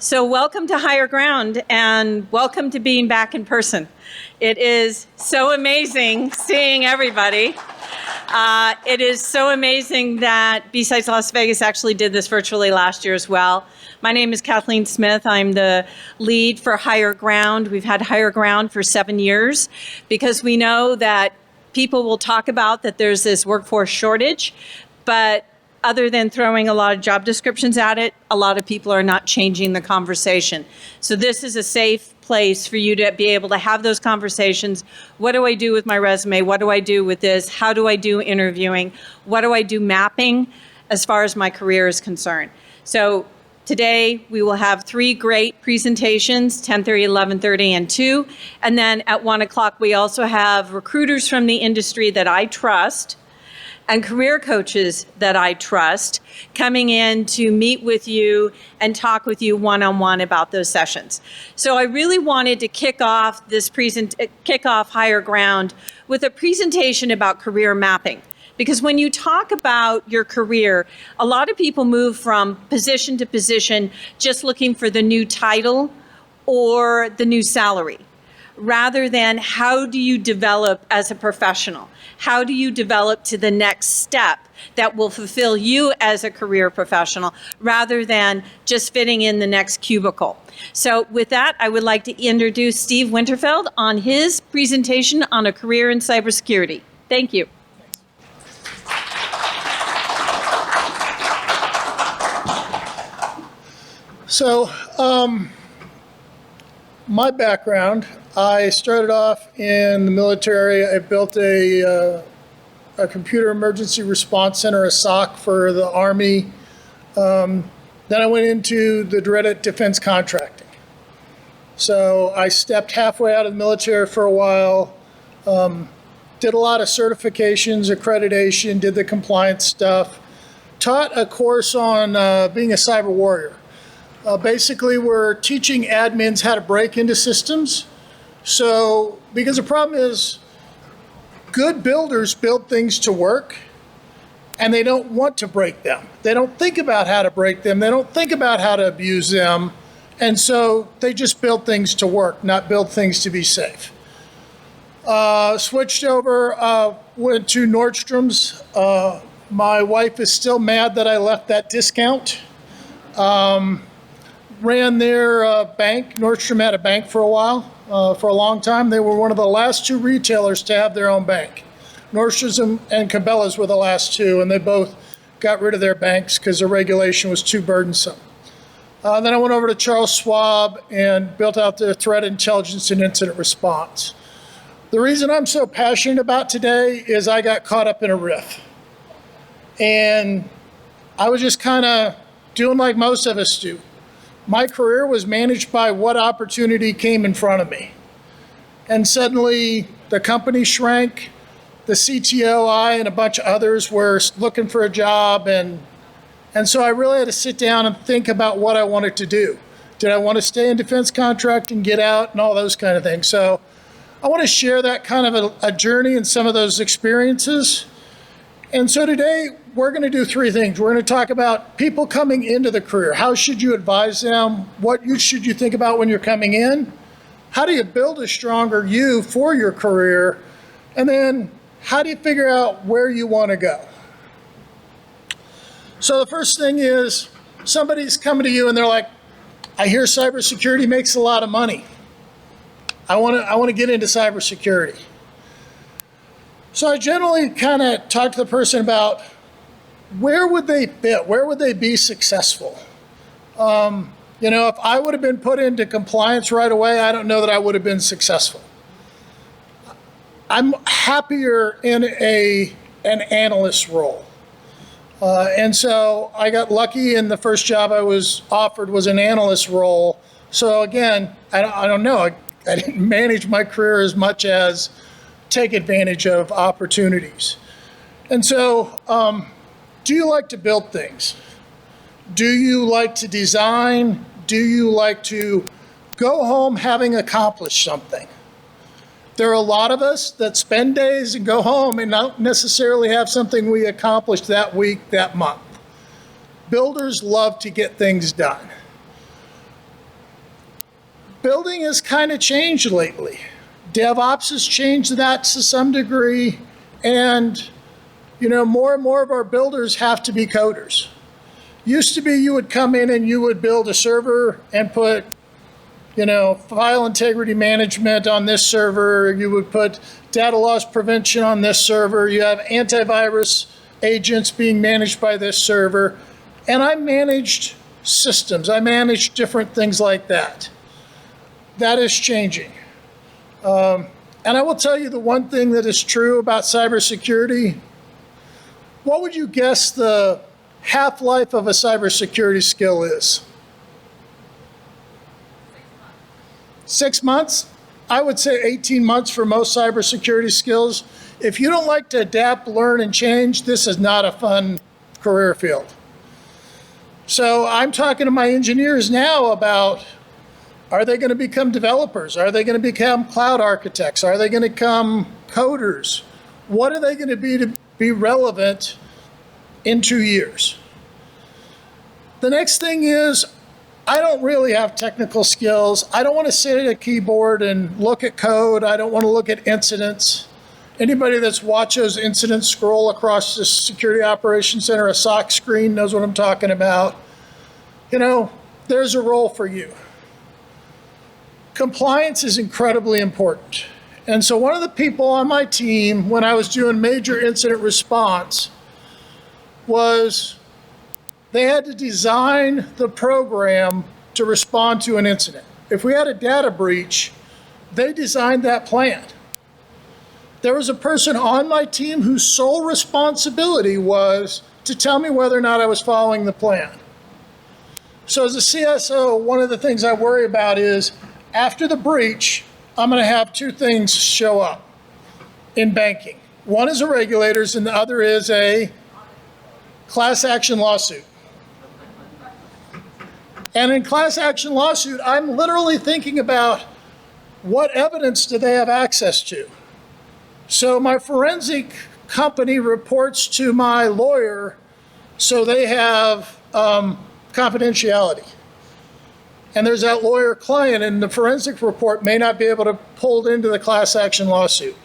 So welcome to Higher Ground and welcome to being back in person. It is so amazing seeing everybody. It is so amazing that BSides Las Vegas actually did this virtually last year as well. My name is Kathleen Smith. I'm the lead for Higher Ground. We've had Higher Ground for 7 years because we know that people will talk about that there's this workforce shortage, but other than throwing a lot of job descriptions at it, a lot of people are not changing the conversation. So this is a safe place for you to be able to have those conversations. What do I do with my resume? What do I do with this? How do I do interviewing? What do I do mapping as far as my career is concerned? So today we will have 3 great presentations, 10:30, 11:30, and 2. And then at 1 o'clock we also have recruiters from the industry that I trust and career coaches that I trust coming in to meet with you and talk with you one-on-one about those sessions. So I really wanted to kick off Higher Ground with a presentation about career mapping. Because when you talk about your career, a lot of people move from position to position just looking for the new title or the new salary, rather than how do you develop as a professional? How do you develop to the next step that will fulfill you as a career professional, rather than just fitting in the next cubicle? So with that, I would like to introduce Steve Winterfeld on his presentation on a career in cybersecurity. Thank you. So, my background, I started off in the military. I built a computer emergency response center, a SOC for the Army. Then I went into the dreaded defense contracting. So I stepped halfway out of the military for a while, did a lot of certifications, accreditation, did the compliance stuff, taught a course on being a cyber warrior. Basically, we're teaching admins how to break into systems. So, because the problem is, good builders build things to work, and they don't want to break them. They don't think about how to break them. They don't think about how to abuse them. And so they just build things to work, not build things to be safe. Switched over, went to Nordstrom's. My wife is still mad that I left that discount. Ran their bank. Nordstrom had a bank for a while, for a long time. They were one of the last 2 retailers to have their own bank. Nordstrom's and Cabela's were the last 2, and they both got rid of their banks because the regulation was too burdensome. Then I went over to Charles Schwab and built out their threat intelligence and incident response. The reason I'm so passionate about today is I got caught up in a riff. And I was just kind of doing like most of us do. My career was managed by what opportunity came in front of me. And suddenly the company shrank, the CTO, I, and a bunch of others were looking for a job. And so I really had to sit down and think about what I wanted to do. Did I want to stay in defense contracting, get out, and all those kind of things? So I want to share that kind of a journey and some of those experiences. And so today, we're going to do 3 things. We're going to talk about people coming into the career. How should you advise them? What should you think about when you're coming in? How do you build a stronger you for your career? And then how do you figure out where you want to go? So the first thing is somebody's coming to you and they're like, I hear cybersecurity makes a lot of money. I want to get into cybersecurity. So I generally kind of talk to the person about where would they fit? Where would they be successful? If I would have been put into compliance right away, I don't know that I would have been successful. I'm happier in an analyst role. And so I got lucky, and the first job I was offered was an analyst role. So again, I don't know. I didn't manage my career as much as take advantage of opportunities. And so, do you like to build things? Do you like to design? Do you like to go home having accomplished something? There are a lot of us that spend days and go home and not necessarily have something we accomplished that week, that month. Builders love to get things done. Building has kind of changed lately. DevOps has changed that to some degree, and more and more of our builders have to be coders. Used to be you would come in and you would build a server and put file integrity management on this server. You would put data loss prevention on this server. You have antivirus agents being managed by this server. And I managed systems. I managed different things like that. That is changing. And I will tell you the one thing that is true about cybersecurity. What would you guess the half-life of a cybersecurity skill is? 6 months? I would say 18 months for most cybersecurity skills. If you don't like to adapt, learn, and change, this is not a fun career field. So I'm talking to my engineers now about, are they going to become developers? Are they going to become cloud architects? Are they going to become coders? What are they going to be relevant in 2 years? The next thing is, I don't really have technical skills. I don't want to sit at a keyboard and look at code. I don't want to look at incidents. Anybody that's watched those incidents scroll across the Security Operations Center, a SOC screen, knows what I'm talking about. There's a role for you. Compliance is incredibly important. And so one of the people on my team, when I was doing major incident response, was they had to design the program to respond to an incident. If we had a data breach, they designed that plan. There was a person on my team whose sole responsibility was to tell me whether or not I was following the plan. So as a CSO, one of the things I worry about is after the breach, I'm going to have two things show up in banking. One is a regulators and the other is a class action lawsuit. And in class action lawsuit, I'm literally thinking about what evidence do they have access to? So my forensic company reports to my lawyer, so they have confidentiality. And there's that lawyer client, and the forensic report may not be able to pull into the class action lawsuit.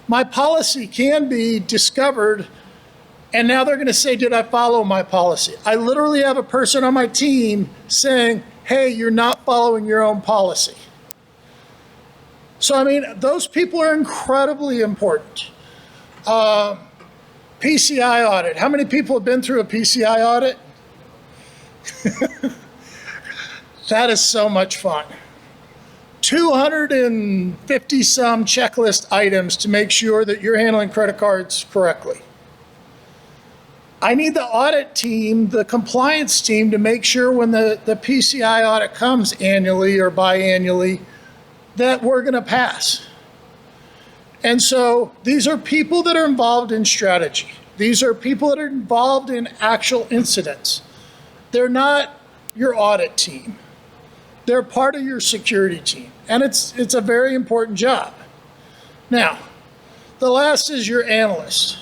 My policy can be discovered, and now they're going to say, did I follow my policy? I literally have a person on my team saying, hey, you're not following your own policy. So, those people are incredibly important. PCI audit. How many people have been through a PCI audit? That is so much fun. 250 some checklist items to make sure that you're handling credit cards correctly. I need the audit team, the compliance team, to make sure when the PCI audit comes annually or biannually that we're going to pass. And so these are people that are involved in strategy. These are people that are involved in actual incidents. They're not your audit team. They're part of your security team. And it's a very important job. Now, the last is your analyst.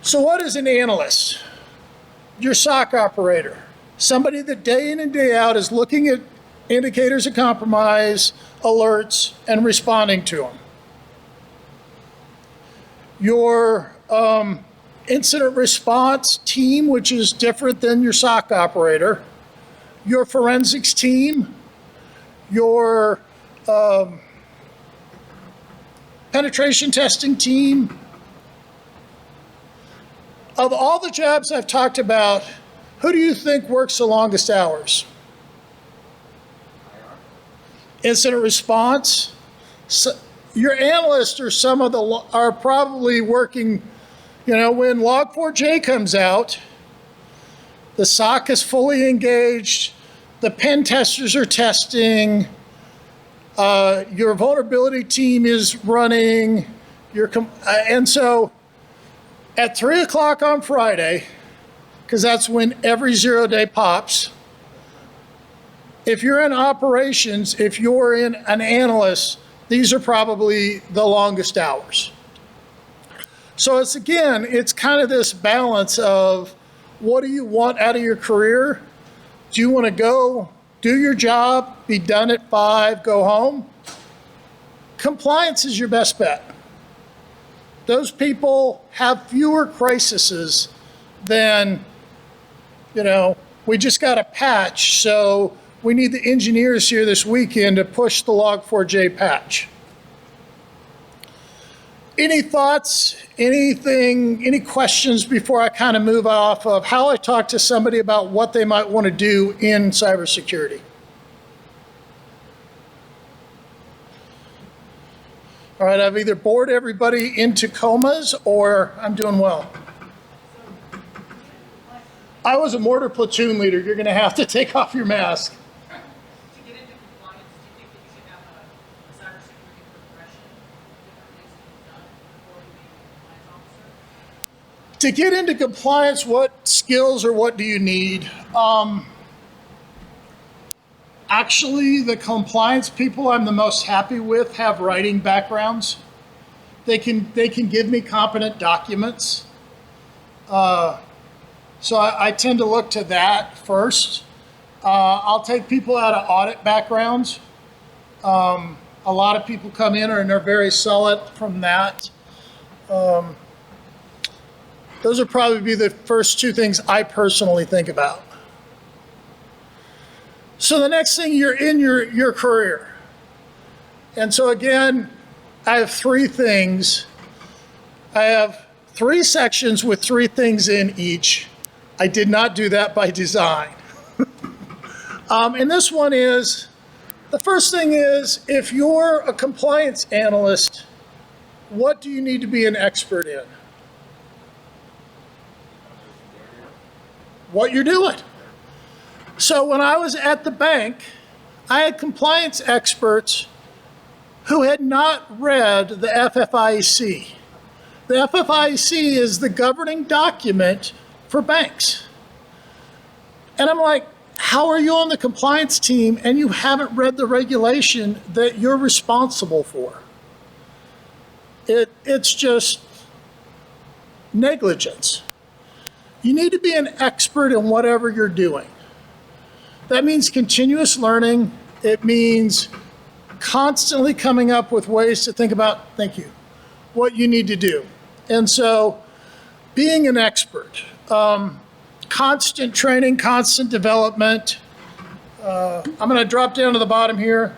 So what is an analyst? Your SOC operator. Somebody that day in and day out is looking at indicators of compromise, alerts, and responding to them. Your incident response team, which is different than your SOC operator. Your forensics team. Your penetration testing team. Of all the jobs I've talked about, who do you think works the longest hours? Incident response. So your analysts are probably working, when Log4j comes out, the SOC is fully engaged, the pen testers are testing, your vulnerability team is running, and so at 3 o'clock on Friday, because that's when every 0 day pops, if you're in operations, if you're in an analyst, these are probably the longest hours. So it's kind of this balance of what do you want out of your career? Do you want to go do your job, be done at 5, go home. Compliance is your best bet. Those people have fewer crises than, we just got a patch, so we need the engineers here this weekend to push the log4j patch. Any thoughts, any questions before I kind of move off of how I talk to somebody about what they might want to do in cybersecurity? All right, I've either bored everybody into comas or I'm doing well. I was a mortar platoon leader. You're going to have to take off your mask. To get into compliance, do you think that you should have a cybersecurity progression, different things to be done before you become a compliance officer? To get into compliance, what skills or what do you need? Actually, the compliance people I'm the most happy with have writing backgrounds. They can give me competent documents. So I tend to look to that first. I'll take people out of audit backgrounds. A lot of people come in and are very solid from that. Those would probably be the first two things I personally think about. So the next thing, you're in your career. And so again, I have 3 things. I have 3 sections with 3 things in each. I did not do that by design. And this one is, the first thing is, if you're a compliance analyst, what do you need to be an expert in? What you're doing. So when I was at the bank, I had compliance experts who had not read the FFIEC. The FFIEC is the governing document for banks. And I'm like, how are you on the compliance team and you haven't read the regulation that you're responsible for? It's just negligence. You need to be an expert in whatever you're doing. That means continuous learning. It means constantly coming up with ways to think about, thank you, what you need to do. And so being an expert, constant training, constant development. I'm going to drop down to the bottom here.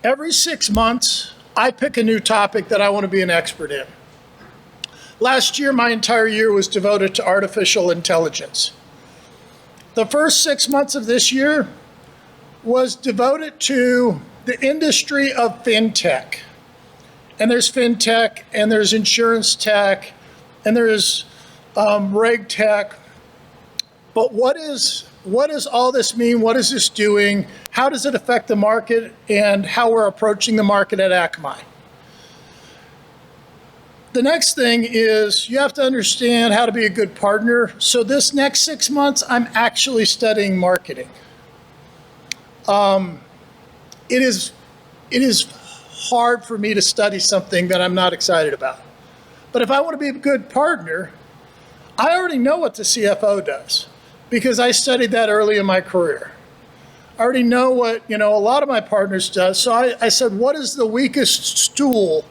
Every 6 months, I pick a new topic that I want to be an expert in. Last year, my entire year was devoted to artificial intelligence. The first 6 months of this year was devoted to the industry of fintech. And there's fintech, and there's insurance tech, and there's reg tech. But what does all this mean? What is this doing? How does it affect the market and how we're approaching the market at Akamai? The next thing is you have to understand how to be a good partner. So this next 6 months, I'm actually studying marketing. It is hard for me to study something that I'm not excited about. But if I want to be a good partner, I already know what the CFO does because I studied that early in my career. I already know what, a lot of my partners does. So I said, what is the weakest stool?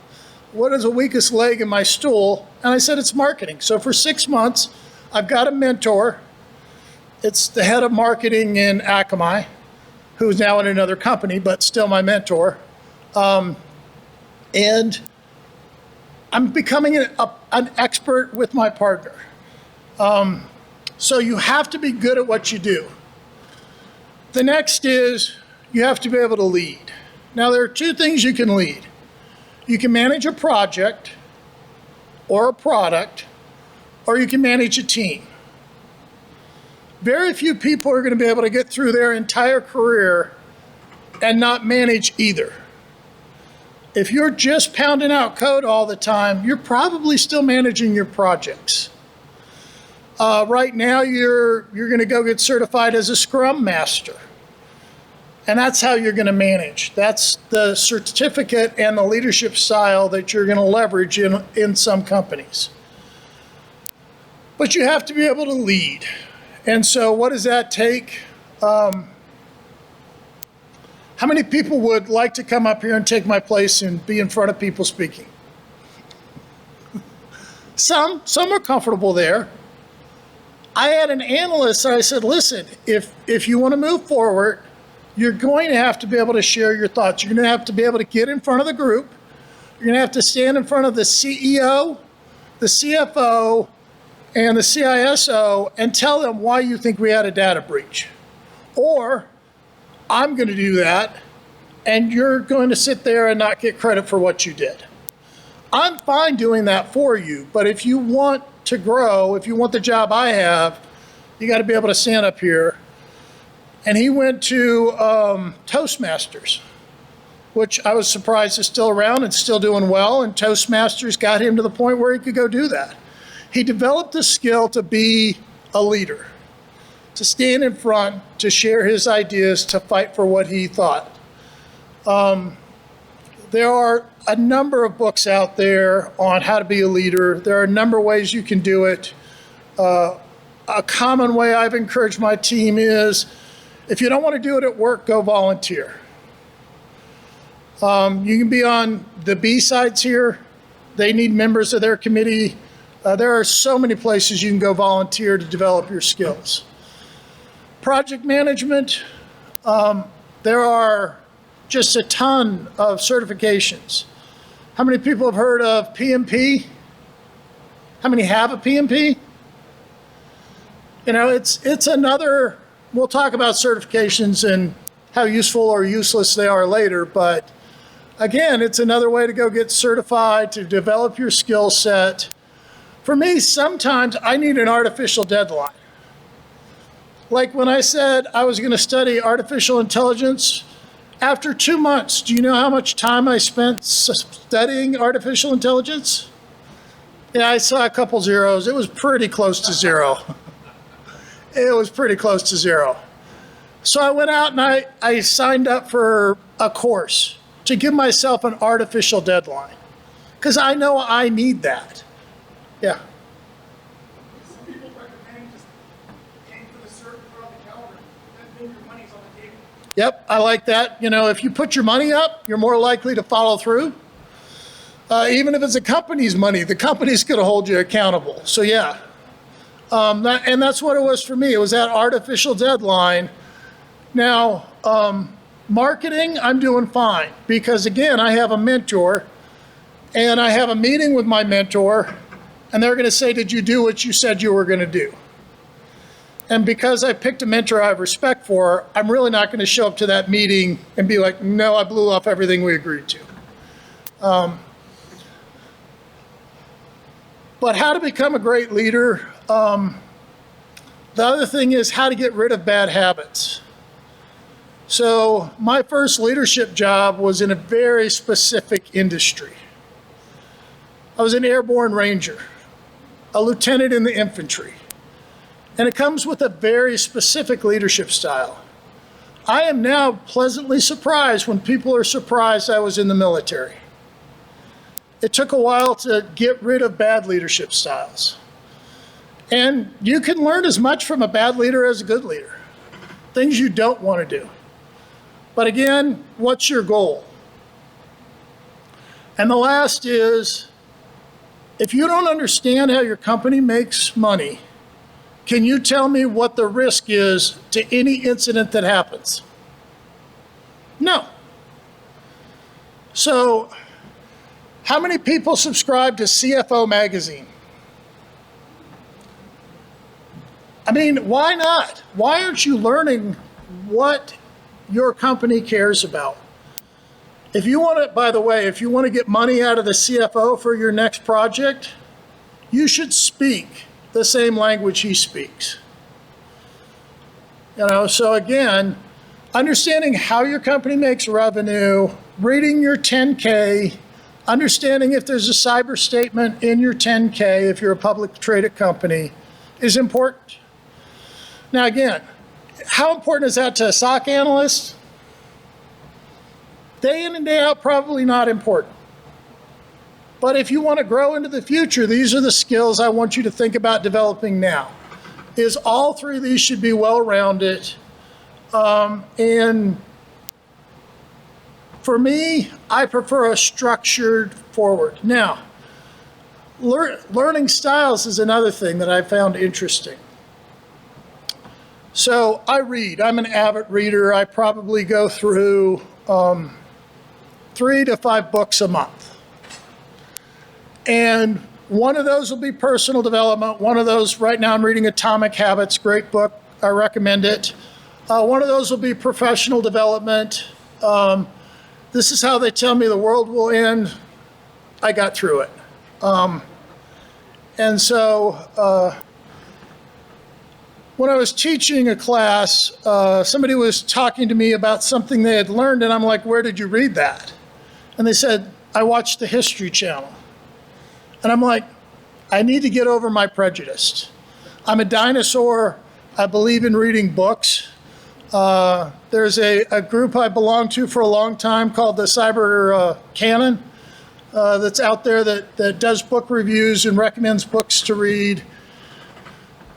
What is the weakest leg in my stool? And I said, it's marketing. So for 6 months, I've got a mentor. It's the head of marketing in Akamai, who's now in another company, but still my mentor. And I'm becoming an expert with my partner. So you have to be good at what you do. The next is you have to be able to lead. Now, there are 2 things you can lead. You can manage a project or a product, or you can manage a team. Very few people are going to be able to get through their entire career and not manage either. If you're just pounding out code all the time, you're probably still managing your projects. Right now, you're going to go get certified as a Scrum Master. And that's how you're going to manage. That's the certificate and the leadership style that you're going to leverage in some companies. But you have to be able to lead. And so what does that take? How many people would like to come up here and take my place and be in front of people speaking? Some are comfortable there. I had an analyst, I said, listen, if you want to move forward, you're going to have to be able to share your thoughts. You're going to have to be able to get in front of the group. You're going to have to stand in front of the CEO, the CFO, and the CISO and tell them why you think we had a data breach. Or I'm going to do that, and you're going to sit there and not get credit for what you did. I'm fine doing that for you, but if you want to grow, if you want the job I have, you got to be able to stand up here. And he went to Toastmasters, which I was surprised is still around and still doing well, and Toastmasters got him to the point where he could go do that. He developed the skill to be a leader, to stand in front, to share his ideas, to fight for what he thought. There are a number of books out there on how to be a leader. There are a number of ways you can do it. A common way I've encouraged my team is, if you don't want to do it at work, go volunteer. You can be on the B-sides here. They need members of their committee. There are so many places you can go volunteer to develop your skills. Project management, there are just a ton of certifications. How many people have heard of PMP? How many have a PMP? You know, it's another, we'll talk about certifications and how useful or useless they are later, but again, it's another way to go get certified, to develop your skill set. For me, sometimes I need an artificial deadline. Like when I said I was going to study artificial intelligence, after 2 months, do you know how much time I spent studying artificial intelligence? Yeah, I saw a couple zeros. It was pretty close to zero. It was pretty close to zero. So I went out and I signed up for a course to give myself an artificial deadline, because I know I need that. Yeah. Some people recommend just paying for the certain part of the calendar. That means your money's on the table. Yep, I like that. You know, if you put your money up, you're more likely to follow through. Even if it's a company's money, the company's going to hold you accountable. So yeah, and that's what it was for me. It was that artificial deadline. Now, marketing, I'm doing fine, because again, I have a mentor, and I have a meeting with my mentor, and they're going to say, did you do what you said you were going to do? And because I picked a mentor I have respect for, I'm really not going to show up to that meeting and be like, no, I blew off everything we agreed to. But how to become a great leader? The other thing is how to get rid of bad habits. So my first leadership job was in a very specific industry. I was an airborne ranger, a lieutenant in the infantry. And it comes with a very specific leadership style. I am now pleasantly surprised when people are surprised I was in the military. It took a while to get rid of bad leadership styles. And you can learn as much from a bad leader as a good leader. Things you don't want to do. But again, what's your goal? And the last is, if you don't understand how your company makes money, can you tell me what the risk is to any incident that happens? No. So, how many people subscribe to CFO magazine? I mean, why not? Why aren't you learning what your company cares about? If you want to, by the way, if you want to get money out of the CFO for your next project, you should speak the same language he speaks. You know, so again, understanding how your company makes revenue, reading your 10K, understanding if there's a cyber statement in your 10K if you're a public traded company is important. Now again, how important is that to a SOC analyst? Day in and day out, probably not important. But if you want to grow into the future, these are the skills I want you to think about developing now. is all three of these should be well-rounded. And for me, I prefer a structured forward. Now, learning styles is another thing that I found interesting. So I read. I'm an avid reader. I probably go through 3 to 5 books a month. And one of those will be personal development. One of those, right now I'm reading Atomic Habits, great book. I recommend it. One of those will be professional development. This is how they tell me the world will end. I got through it. And so when I was teaching a class, somebody was talking to me about something they had learned, and I'm like, where did you read that? And they said, I watched the History Channel. And I'm like, I need to get over my prejudice. I'm a dinosaur. I believe in reading books. There's a group I belonged to for a long time called the Cyber Canon that's out there that does book reviews and recommends books to read.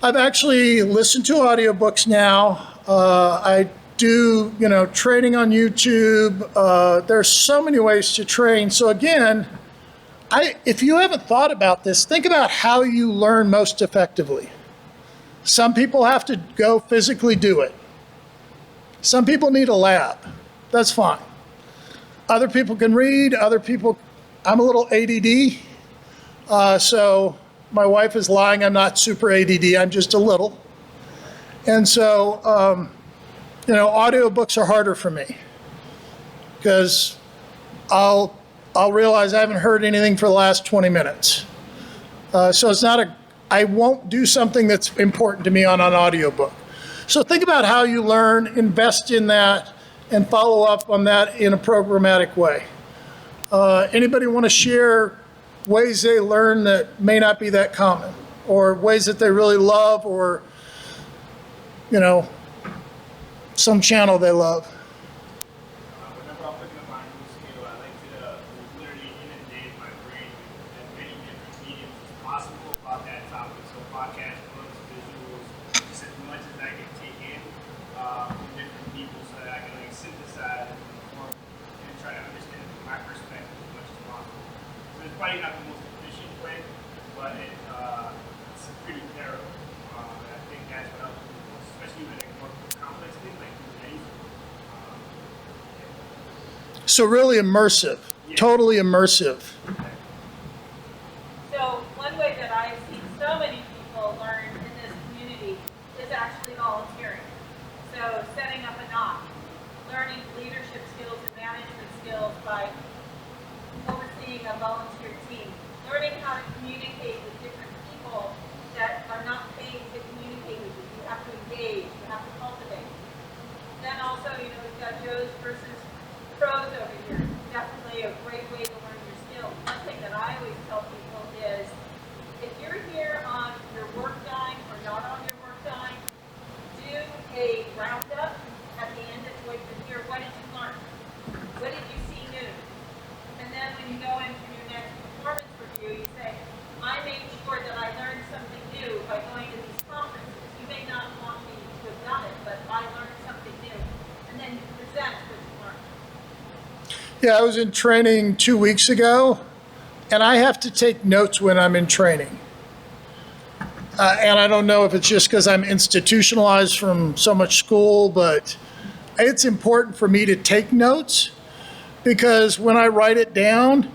I've actually listened to audiobooks now. I do, training on YouTube. There's so many ways to train. So again, if you haven't thought about this, think about how you learn most effectively. Some people have to go physically do it. Some people need a lab. That's fine. Other people can read. Other people, I'm a little ADD. So my wife is lying. I'm not super ADD. I'm just a little. And so, audiobooks are harder for me because I'll realize I haven't heard anything for the last 20 minutes. So it's not I won't do something that's important to me on an audiobook. So think about how you learn, invest in that, and follow up on that in a programmatic way. Anybody want to share ways they learn that may not be that common, or ways that they really love, or, some channel they love? Whenever I'm picking up my new skill, I like to literally inundate my brain with as many different mediums as possible about that topic. So podcasts, books, visuals, just as much as I can take in from different people so that I can synthesize and perform and try to understand from my perspective as much as possible. So it's probably not the most efficient way, but it's pretty thorough. I think that's what helps me the most, especially with more complex things like Kubernetes. So really immersive, totally immersive. So one way that I've seen so many people learn in this community is actually volunteering. So setting up a knock, learning leadership skills and management skills by overseeing a volunteer team, learning how to communicate with different people that are not paid to communicate with you. You have to engage, you have to cultivate. Then also, we've got Joe's versus pros over here. Definitely a great way to learn your skills. One thing that I always tell people is, if you're here on your work time or not on your work time, do a roundup at the end of what you're here. What did you learn? What did you see new? And then when you go into your next performance review, you say, I made sure that I learned something new by going to these conferences. You may not want me to have done it, but I learned something new. And then you present what you learned. Yeah, I was in training 2 weeks ago, and I have to take notes when I'm in training. And I don't know if it's just because I'm institutionalized from so much school, but it's important for me to take notes because when I write it down,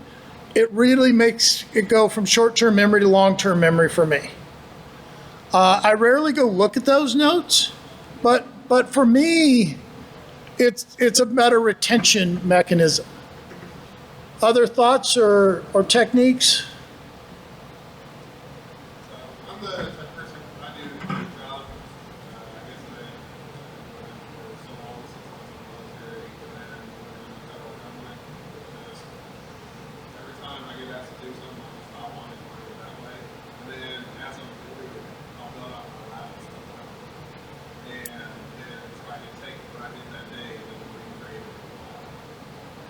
it really makes it go from short-term memory to long-term memory for me. I rarely go look at those notes, but for me, it's a better retention mechanism. Other thoughts or techniques? I'm the type person, I do a good job. I guess I for so long, 6 months in the military, and then went into the federal government. Just every time I get asked to do something, I want to do it that way. And then as I'm doing it, I'll build out my lab and stuff like that. And then try to take what I did that day and then recreate it.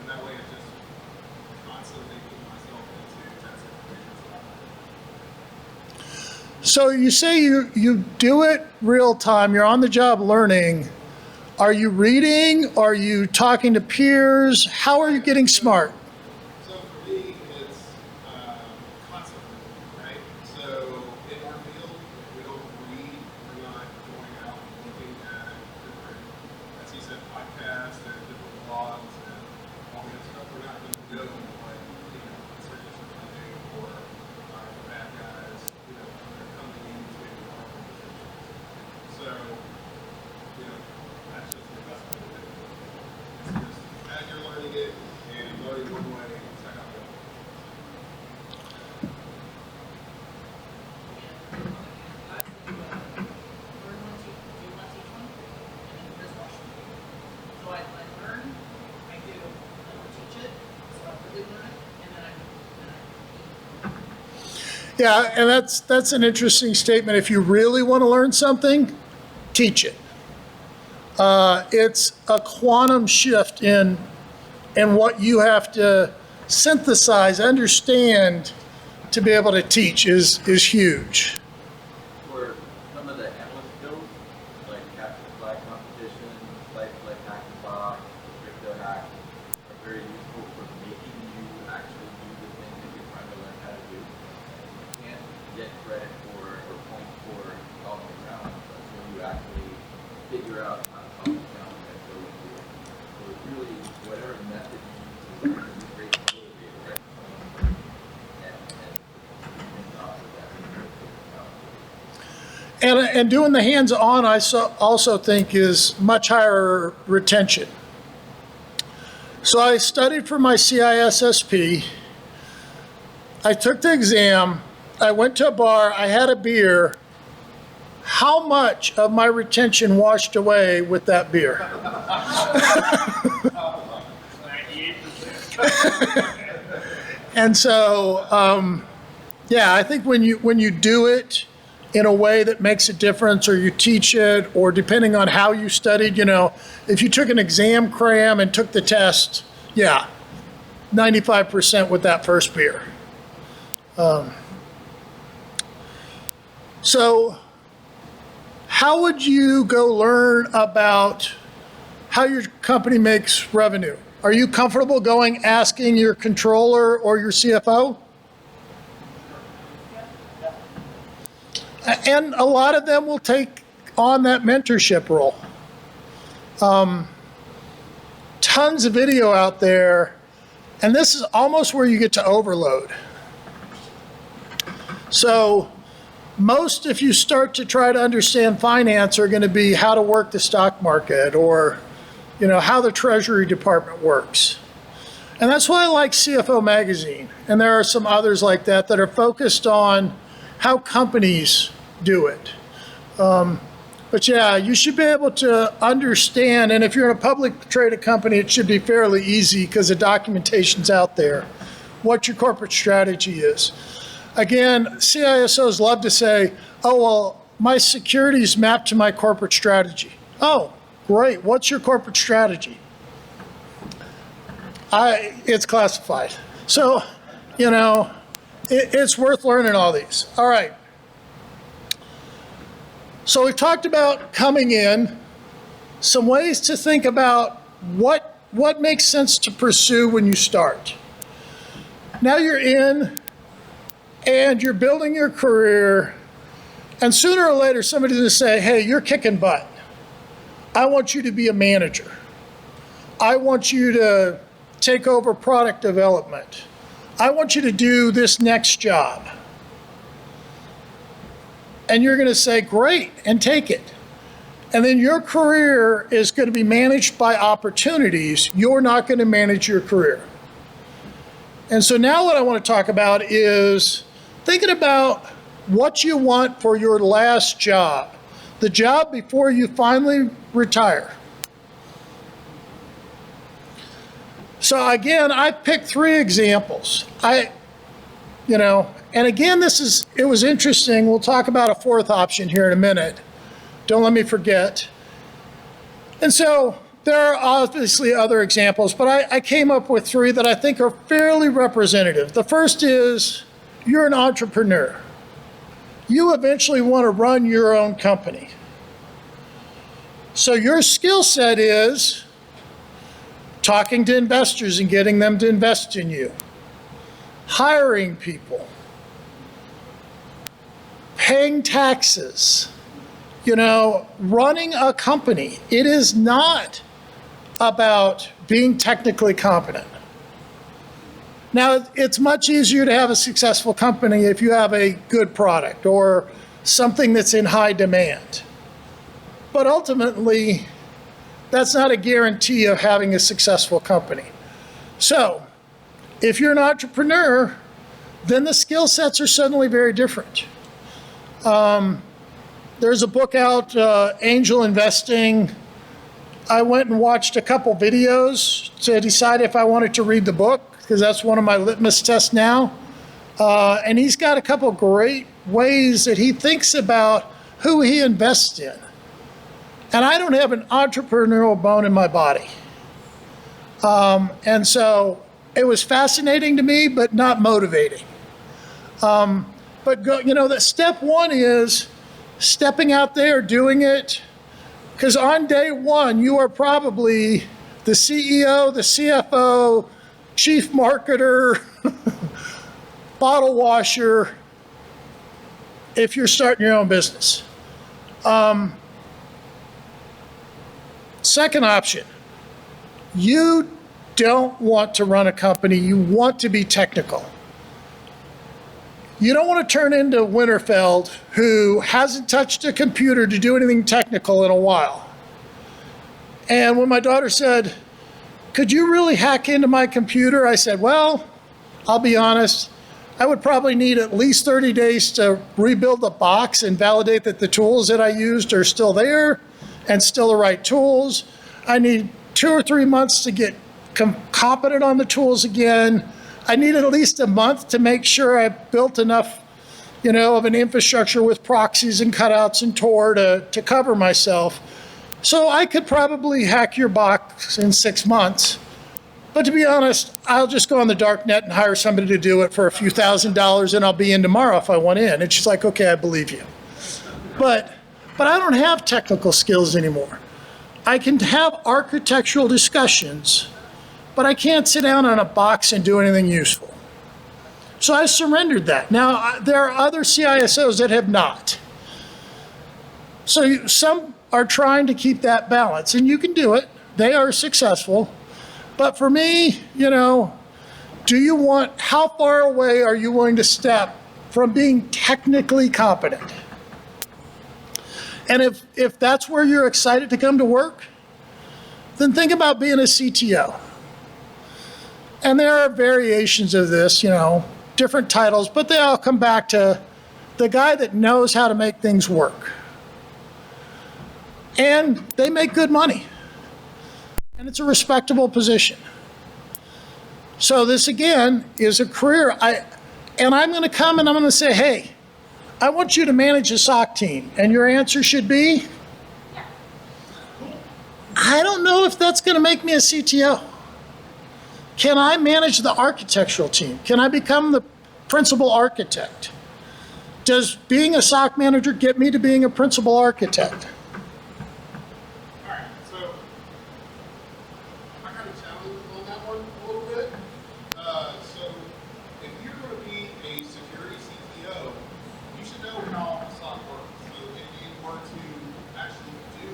And that way it's just constantly putting myself into that situation. So you say you do it real time, you're on the job learning. Are you reading? Are you talking to peers? How are you getting smart? So for me, it's constantly, right? So in our field, we don't read, we're not going out and looking at different, as he said, podcasts and different blogs and all that stuff. We're not going to know what, insurgents are going to do or the bad guys, are coming into our organizations. So, that's just the best way to do it. It's just as you're learning it and learning one way, it's not how it goes. So I learn, I do, I don't teach it, so I really learn it, and then I Yeah, and that's an interesting statement. If you really want to learn something, teach it. It's a quantum shift in what you have to synthesize, understand to be able to teach is huge. For some of the analyst skills, like capture flag competition, like hack the box, crypto hack, are very useful for making you actually do the thing that you're trying to learn how to do. You can't get credit for or point for solving a challenge until you actually figure out how to solve the challenge and go and do it. So it's really whatever method you use to learn is a great motivator, right? And off of that, And doing the hands-on, I also think is much higher retention. So I studied for my CISSP. I took the exam. I went to a bar. I had a beer. How much of my retention washed away with that beer? 98%. And so, yeah, I think when you do it in a way that makes a difference, or you teach it, or depending on how you studied, if you took an exam cram and took the test, yeah, 95% with that first beer. So how would you go learn about how your company makes revenue? Are you comfortable going asking your controller or your CFO? And a lot of them will take on that mentorship role. Tons of video out there, and this is almost where you get to overload. So most, if you start to try to understand finance, are going to be how to work the stock market, or how the Treasury Department works. And that's why I like CFO Magazine. And there are some others like that that are focused on how companies do it. But yeah, you should be able to understand, and if you're in a public traded company, it should be fairly easy because the documentation's out there, what your corporate strategy is. Again, CISOs love to say, oh, well, my security is mapped to my corporate strategy. Oh, great. What's your corporate strategy? It's classified. So, it's worth learning all these. All right. So we've talked about coming in, some ways to think about what makes sense to pursue when you start. Now you're in, and you're building your career, and sooner or later somebody's going to say, hey, you're kicking butt. I want you to be a manager. I want you to take over product development. I want you to do this next job. And you're going to say, great, and take it. And then your career is going to be managed by opportunities. You're not going to manage your career. And so now what I want to talk about is thinking about what you want for your last job, the job before you finally retire. So again, I picked 3 examples. And again, it was interesting. We'll talk about a 4th option here in a minute. Don't let me forget. And so there are obviously other examples, but I came up with 3 that I think are fairly representative. The first is you're an entrepreneur. you eventually want to run your own company. So your skill set is talking to investors and getting them to invest in you, hiring people, paying taxes, running a company. It is not about being technically competent. Now, it's much easier to have a successful company if you have a good product or something that's in high demand. But ultimately, that's not a guarantee of having a successful company. So, if you're an entrepreneur, then the skill sets are suddenly very different. There's a book out, Angel Investing. I went and watched a couple videos to decide if I wanted to read the book, because that's one of my litmus tests now. And he's got a couple great ways that he thinks about who he invests in. And I don't have an entrepreneurial bone in my body. And so it was fascinating to me, but not motivating. But that step one is stepping out there, doing it. Because on day one, you are probably the CEO, the CFO, chief marketer, bottle washer, if you're starting your own business. Second option, you don't want to run a company, you want to be technical. You don't want to turn into Winterfeld, who hasn't touched a computer to do anything technical in a while. And when my daughter said, "Could you really hack into my computer?" I said, "Well, I'll be honest, I would probably need at least 30 days to rebuild the box and validate that the tools that I used are still there and still the right tools. I need 2 or 3 months to get competent on the tools again. I need at least a month to make sure I built enough, of an infrastructure with proxies and cutouts and Tor to cover myself. So I could probably hack your box in 6 months. But to be honest, I'll just go on the dark net and hire somebody to do it for a few $1,000s, and I'll be in tomorrow if I want in." And she's like, "Okay, I believe you." But I don't have technical skills anymore. I can have architectural discussions, but I can't sit down on a box and do anything useful. So I surrendered that. Now, there are other CISOs that have not. So some are trying to keep that balance, and you can do it. They are successful. But for me, how far away are you willing to step from being technically competent? And if that's where you're excited to come to work, then think about being a CTO. And there are variations of this, different titles, but they all come back to the guy that knows how to make things work. And they make good money. And it's a respectable position. So this, again, is a career. And I'm going to come and I'm going to say, "Hey, I want you to manage a SOC team." And your answer should be, "I don't know if that's going to make me a CTO. Can I manage the architectural team? Can I become the principal architect? Does being a SOC manager get me to being a principal architect?" All right, so I kind of challenge on that one a little bit. So if you're going to be a security CTO, you should know how SOC works. So if you were to actually do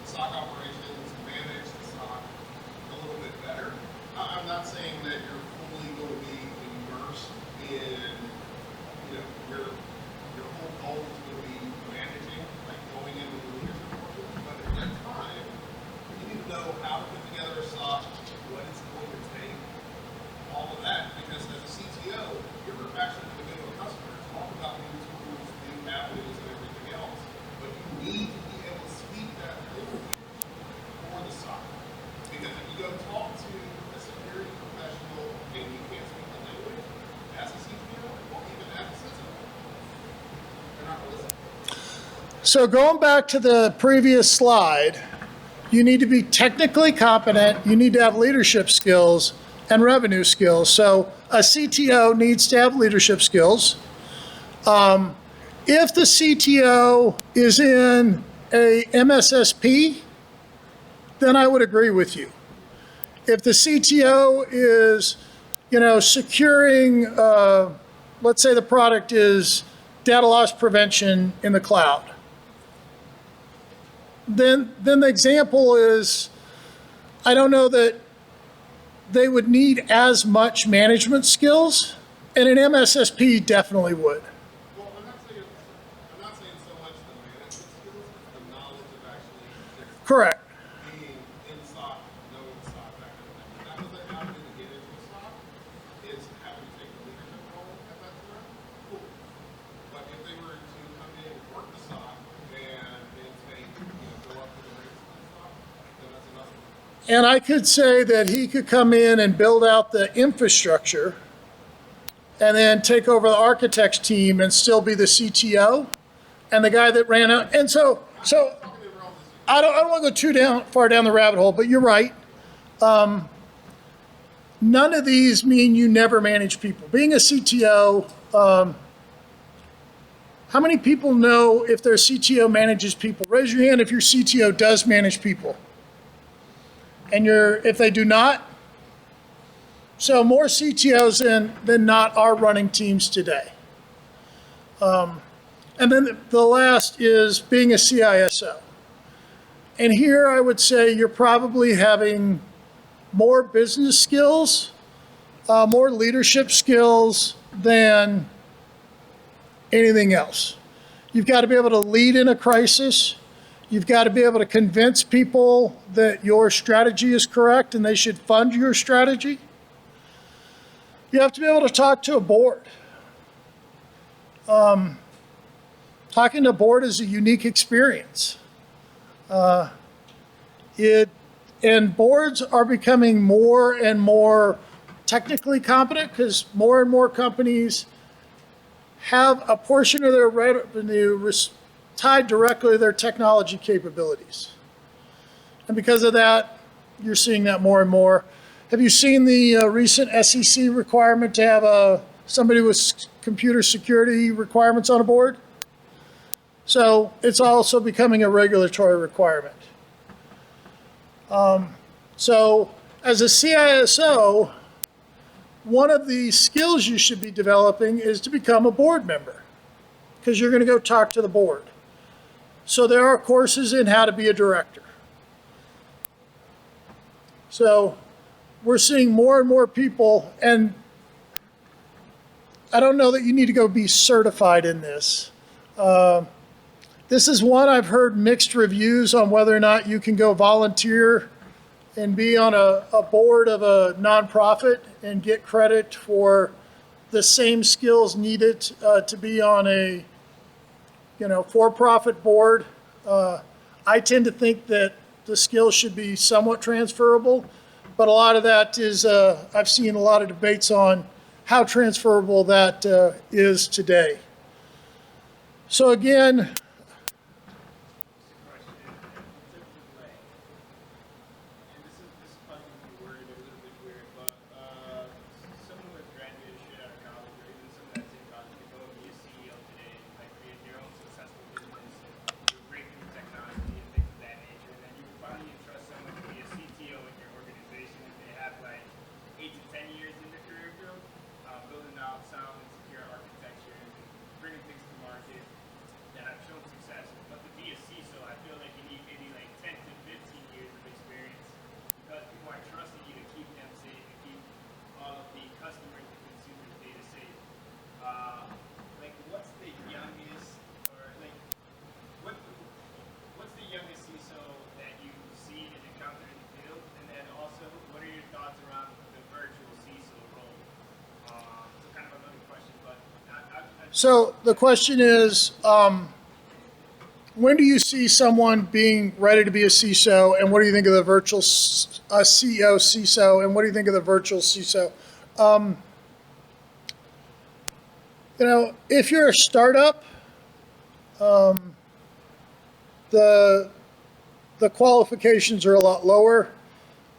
SOC operations, manage the SOC a little bit better, I'm not saying that you're fully going to be immersed in, your whole goal is going to be managing, like going into the leadership portion, but at that time, you need to know how to put together a SOC, what it's going to take, all of that, because as a CTO, you're actually going to go to a customer and talk about new tools, new avenues, and everything else, but you need to be able to speak that language for the SOC. Because if you go talk to a security professional and you can't speak the language, as a CTO, or even as a CISO, they're not going to listen. So going back to the previous slide, you need to be technically competent, you need to have leadership skills and revenue skills. So a CTO needs to have leadership skills. If the CTO is in a MSSP, then I would agree with you. If the CTO is, securing, let's say the product is data loss prevention in the cloud, then the example is, I don't know that they would need as much management skills, and an MSSP definitely would. Well, I'm not saying so much the management skills, it's the knowledge of actually just Correct. being in SOC, knowing SOC, that kind of thing. That was the avenue to get into a SOC, is having to take the leadership role at that time. Cool. But if they were to come in and work the SOC and then take, go up to the ranks of the SOC, then that's another one. And I could say that he could come in and build out the infrastructure and then take over the architects team and still be the CTO and the guy that ran out. And so I don't want to go far down the rabbit hole, but you're right. None of these mean you never manage people. Being a CTO, how many people know if their CTO manages people? Raise your hand if your CTO does manage people. And if they do not, so more CTOs than not are running teams today. And then the last is being a CISO. And here I would say you're probably having more business skills, more leadership skills than anything else. You've got to be able to lead in a crisis. You've got to be able to convince people that your strategy is correct and they should fund your strategy. You have to be able to talk to a board. Talking to a board is a unique experience. And boards are becoming more and more technically competent because more and more companies have a portion of their revenue tied directly to their technology capabilities. And because of that, you're seeing that more and more. Have you seen the recent SEC requirement to have somebody with computer security requirements on a board? So it's also becoming a regulatory requirement. So as a CISO, one of the skills you should be developing is to become a board member because you're going to go talk to the board. So there are courses in how to be a director. So we're seeing more and more people, and I don't know that you need to go be certified in this. This is one I've heard mixed reviews on whether or not you can go volunteer and be on a board of a nonprofit and get credit for the same skills needed to be on a for-profit board. I tend to think that the skills should be somewhat transferable, but a lot of that is, I've seen a lot of debates on how transferable that is today. So again, so the question is, when do you see someone being ready to be a CISO, and what do you think of the virtual CEO CISO, and what do you think of the virtual CISO? If you're a startup, the qualifications are a lot lower,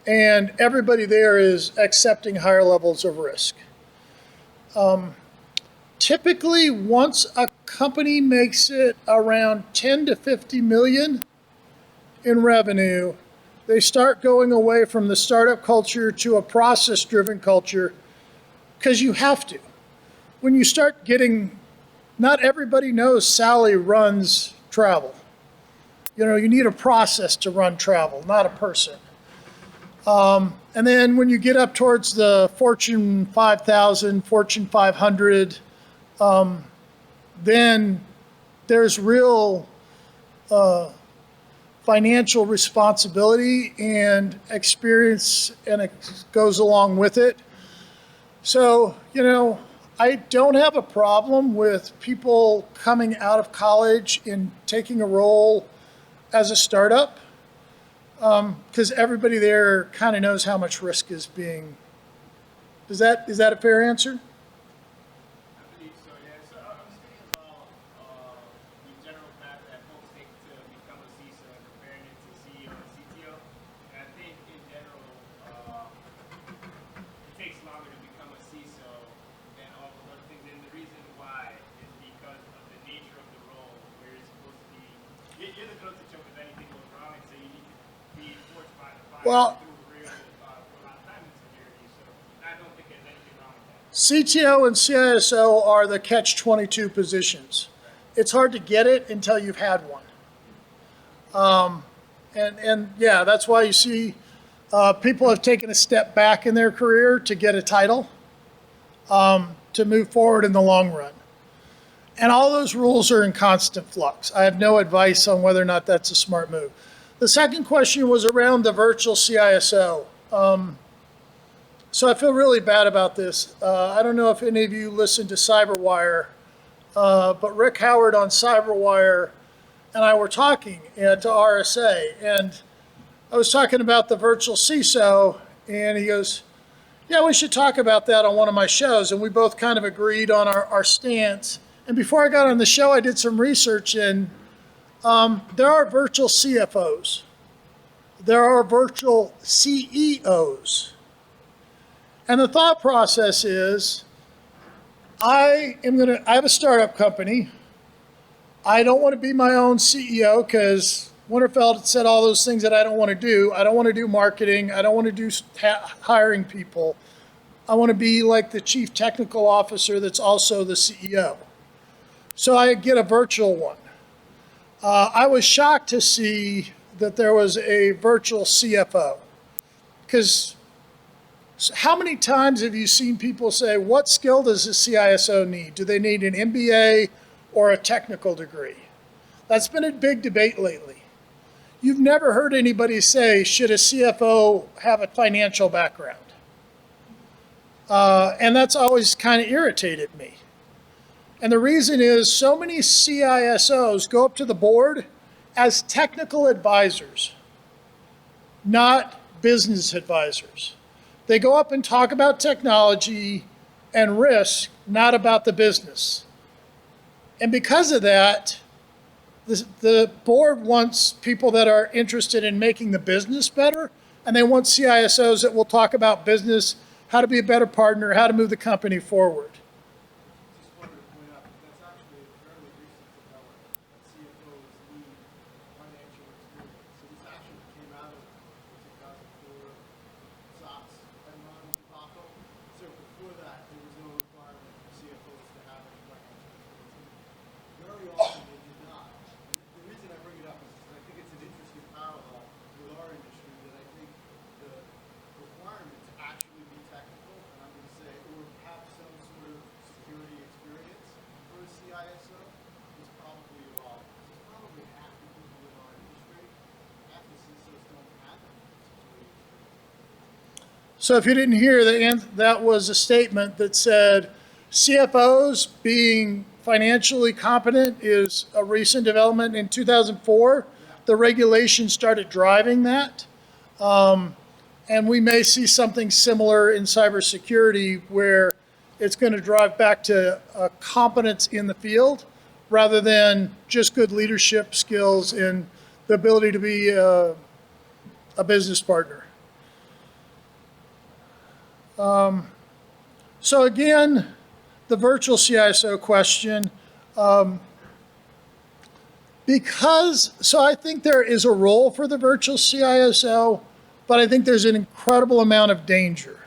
and everybody there is accepting higher levels of risk. Typically, once a company makes it around 10 to 50 million in revenue, they start going away from the startup culture to a process-driven culture, because you have to. When you start getting, not everybody knows Sally runs travel. You know, you need a process to run travel, not a person. And then when you get up towards the Fortune 5000, Fortune 500, then there's real financial responsibility and experience, and it goes along with it. So, you know, I don't have a problem with people coming out of college and taking a role as a startup, because everybody there kind of knows how much risk is being. Is that a fair answer? I believe so, yeah. So I'm just thinking about the general path that folks take to become a CISO and comparing it to CEO and CTO. And I think in general, it takes longer to become a CISO than all the other things. And the reason why is because of the nature of the role, where you're supposed to be, you're the throat to choke if anything goes wrong, and so you need to be forced by the fire Well, through real, for a lot of time in security. So I don't think there's anything wrong with that. CTO and CISO are the catch-22 positions. It's hard to get it until you've had one. And yeah, that's why you see people have taken a step back in their career to get a title, to move forward in the long run. And all those rules are in constant flux. I have no advice on whether or not that's a smart move. The second question was around the virtual CISO. So I feel really bad about this. I don't know if any of you listened to CyberWire, but Rick Howard on CyberWire and I were talking to RSA, and I was talking about the virtual CISO, and he goes, yeah, we should talk about that on one of my shows. And we both kind of agreed on our stance. And before I got on the show, I did some research, and there are virtual CFOs. There are virtual CEOs. And the thought process is, I have a startup company. I don't want to be my own CEO because Winterfeld said all those things that I don't want to do. I don't want to do marketing. I don't want to do hiring people. I want to be like the chief technical officer that's also the CEO. So I get a virtual one. I was shocked to see that there was a virtual CFO, because how many times have you seen people say, what skill does a CISO need? Do they need an MBA or a technical degree? That's been a big debate lately. You've never heard anybody say, should a CFO have a financial background? And that's always kind of irritated me. And the reason is so many CISOs go up to the board as technical advisors, not business advisors. They go up and talk about technology and risk, not about the business. And because of that, the board wants people that are interested in making the business better, and they want CISOs that will talk about business, how to be a better partner, how to move the company forward. Just wanted to point out that that's actually a fairly recent development, that CFOs need financial experience. So this actually came out of the 2004 SOX Enron debacle. So before that, there was no requirement for CFOs to have any financial experience. Very often they did not. The reason I bring it up is because I think it's an interesting parallel with our industry, that I think the requirement to actually be technical, and I'm going to say, or have some sort of security experience for a CISO is probably evolving. It's probably half the people in our industry, half the CISOs don't have any security experience. So if you didn't hear, that was a statement that said CFOs being financially competent is a recent development. In 2004, the regulation started driving that. And we may see something similar in cybersecurity, where it's going to drive back to competence in the field rather than just good leadership skills and the ability to be a business partner. So again, the virtual CISO question, So I think there is a role for the virtual CISO, but I think there's an incredible amount of danger.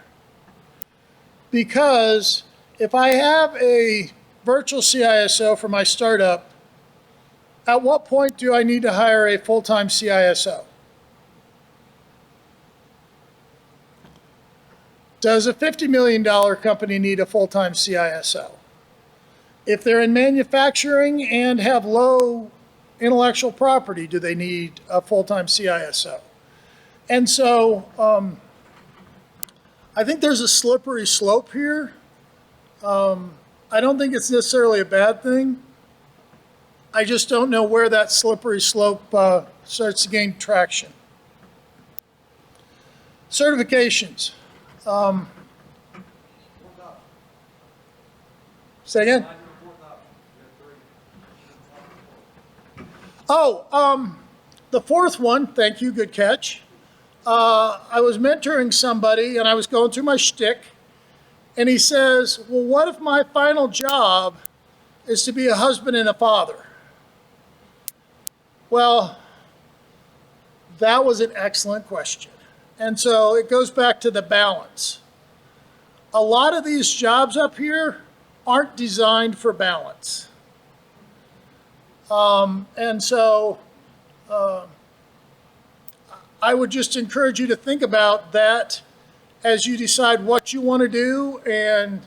Because if I have a virtual CISO for my startup, at what point do I need to hire a full-time CISO? Does a $50 million company need a full-time CISO? If they're in manufacturing and have low intellectual property, do they need a full-time CISO? And so I think there's a slippery slope here. I don't think it's necessarily a bad thing. I just don't know where that slippery slope starts to gain traction. Certifications. Say again? The fourth one, thank you, good catch. I was mentoring somebody and I was going through my shtick, and he says, well, what if my final job is to be a husband and a father? Well, that was an excellent question. And so it goes back to the balance. A lot of these jobs up here aren't designed for balance. And so I would just encourage you to think about that as you decide what you want to do. And,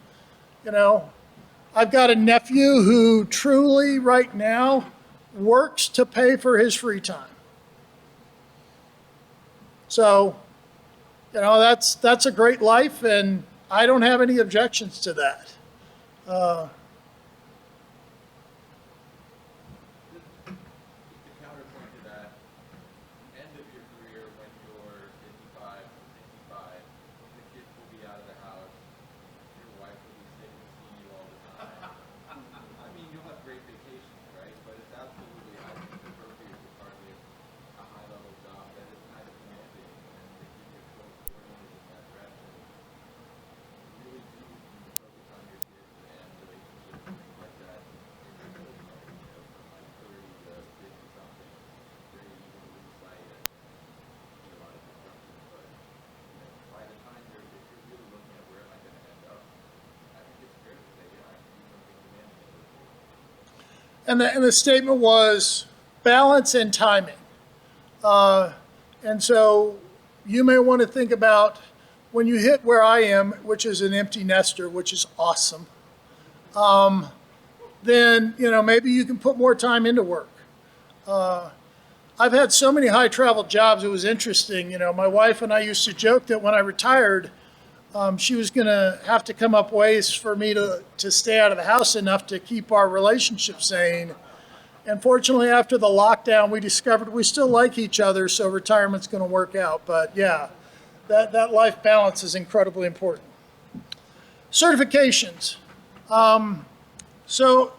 you know, I've got a nephew who truly right now works to pay for his free time. So, you know, that's a great life, and I don't have any objections to that. The counterpoint to that, end of your career when you're 55, 65, the kids will be out of the house, your wife will be sick and seeing you all the time. I mean, you'll have great vacations, right? But it's absolutely, I think, appropriate to target a high-level job that is kind of demanding, and if you get close coordinated in that direction, you really do need to focus on your kids and relationships and things like that in your military, you know, from like 30 to 50 something, very easy to lose sight and see a lot of disruption. But you know, by the time if you're really looking at where am I going to end up, I think it's fair to say, yeah, I can do something demanding. And the statement was balance and timing. And so you may want to think about when you hit where I am, which is an empty nester, which is awesome, then, you know, maybe you can put more time into work. I've had so many high travel jobs, it was interesting. You know, my wife and I used to joke that when I retired, she was going to have to come up ways for me to stay out of the house enough to keep our relationship sane. And fortunately, after the lockdown, we discovered we still like each other, so retirement's going to work out. But yeah, that life balance is incredibly important. Certifications. So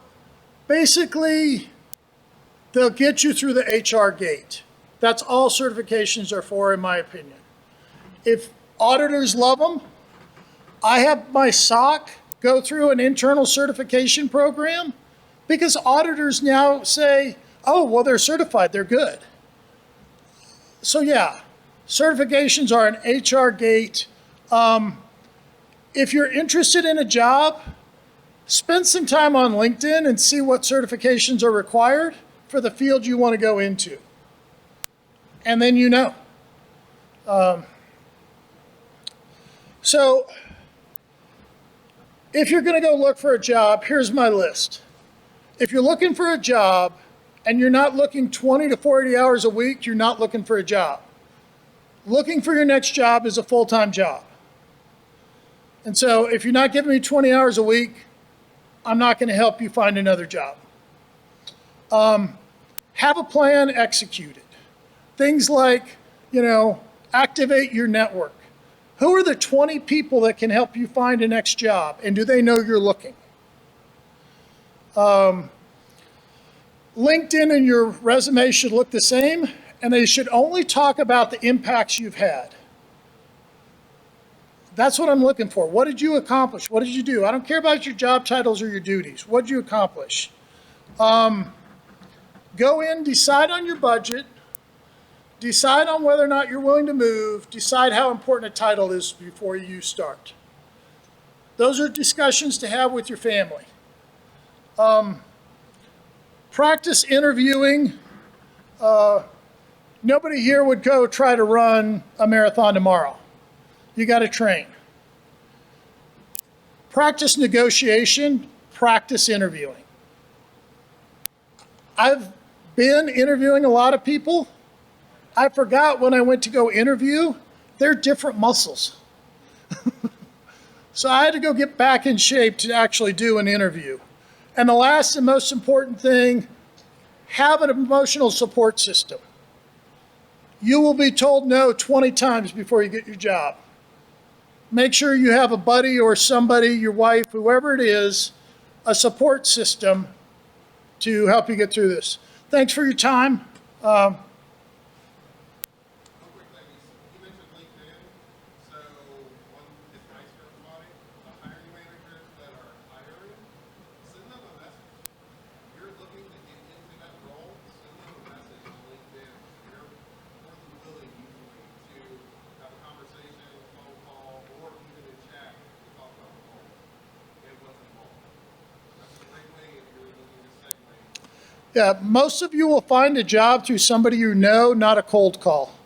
basically, they'll get you through the HR gate. That's all certifications are for, in my opinion. If auditors love them, I have my SOC go through an internal certification program because auditors now say, oh, well, they're certified, they're good. So yeah, certifications are an HR gate. If you're interested in a job, spend some time on LinkedIn and see what certifications are required for the field you want to go into. And then you know. So if you're going to go look for a job, here's my list. If you're looking for a job and you're not looking 20 to 40 hours a week, you're not looking for a job. Looking for your next job is a full-time job. And so if you're not giving me 20 hours a week, I'm not going to help you find another job. Have a plan, execute it. Things like, you know, activate your network. Who are the 20 people that can help you find a next job, and do they know you're looking? LinkedIn and your resume should look the same, and they should only talk about the impacts you've had. That's what I'm looking for. What did you accomplish? What did you do? I don't care about your job titles or your duties. What did you accomplish? Go in, decide on your budget, decide on whether or not you're willing to move, decide how important a title is before you start. Those are discussions to have with your family. Practice interviewing. Nobody here would go try to run a marathon tomorrow. You got to train. Practice negotiation, practice interviewing. I've been interviewing a lot of people. I forgot when I went to go interview, they're different muscles. So I had to go get back in shape to actually do an interview. And the last and most important thing, have an emotional support system. You will be told no 20 times before you get your job. Make sure you have a buddy or somebody, your wife, whoever it is, a support system to help you get through this. Thanks for your time. One quick thing, you mentioned LinkedIn, so one is nice for everybody. The hiring managers that are hiring, send them a message. If you're looking to get into that role, send them a message on LinkedIn. They're more than willing usually to have a conversation, a phone call, or even a chat to talk about the role and what's involved. That's a great way if you're looking to segue. Yeah, most of you will find a job through somebody you know, not a cold call.